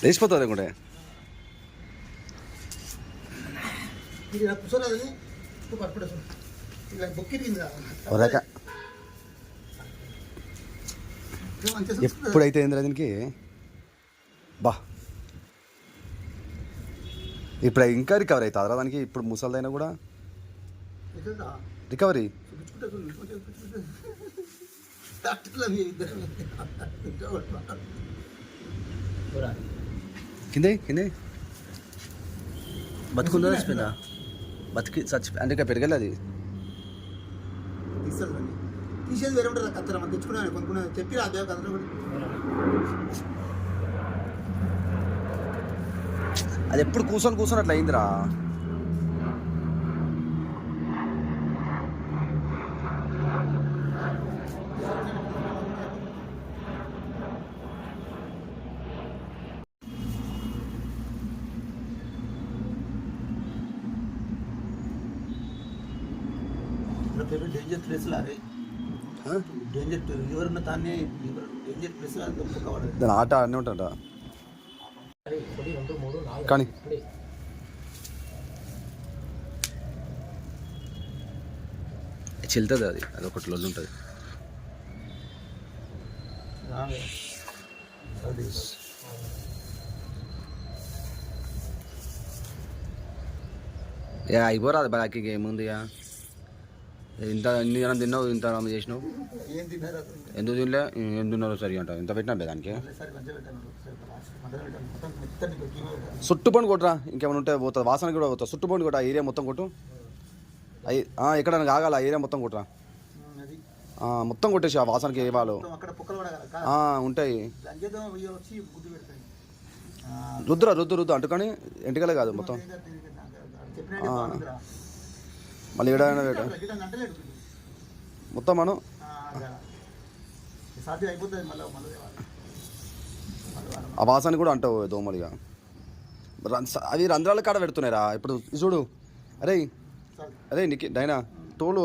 లేచిపోతావు లేకుంటే ఎప్పుడైతే ఏందిరా దీనికి బా ఇప్పుడు ఇంకా రికవరీ అవుతుందిరా దానికి ఇప్పుడు ముసలిదైనా కూడా రికవరీ కిందే కిందే బతుకుందా చచ్చిపోయిందా బతికి చచ్చిపోయి అంటే ఇంకా పెరగలేదు అది తీసేది వేరే ఉంటుంది కత్తర మనం తెచ్చుకున్నాను కొనుక్కున్నాను చెప్పి అదే కత్తర అది ఎప్పుడు కూర్చొని అట్లా అయిందిరా डेंजर प्लेस ला रे डेंजर ఎవరన్నా తానే डेंजर प्लेस లా దొక్కవాడు దాని ఆట అన్నీ ఉంటాడ కానీ చెల్తుంది అది అదొకటి లొల్లు ఉంటుంది అయిపోరాదు బాకీ ఏముంది ఇంత ఇన్ని జనం తిన్నావు ఇంత చేసినావు ఎందుకు తినలే ఏం తిన్నారో సరి అంట ఇంత పెట్టినా దానికి చుట్టుపండి కొట్టురా ఇంకేమైనా ఉంటే పోతుంది వాసన కూడా పోతుంది చుట్టుపండి కొట్టు ఆ ఏరియా మొత్తం కొట్టు అవి ఎక్కడైనా కాగాల ఆ ఏరియా మొత్తం కొట్టురా మొత్తం కొట్టేసి ఆ వాసనకి ఏ వాళ్ళు ఉంటాయి రుద్దు అంటుకొని ఎంటికలే కాదు మొత్తం మళ్ళీ ఏడైనా మొత్తం మనం ఆ వాసన కూడా అంటావు దోమలుగా అవి రంధ్రాల కాడ పెడుతున్నాయిరా ఇప్పుడు చూడు అరే నీకు డైనా తోలు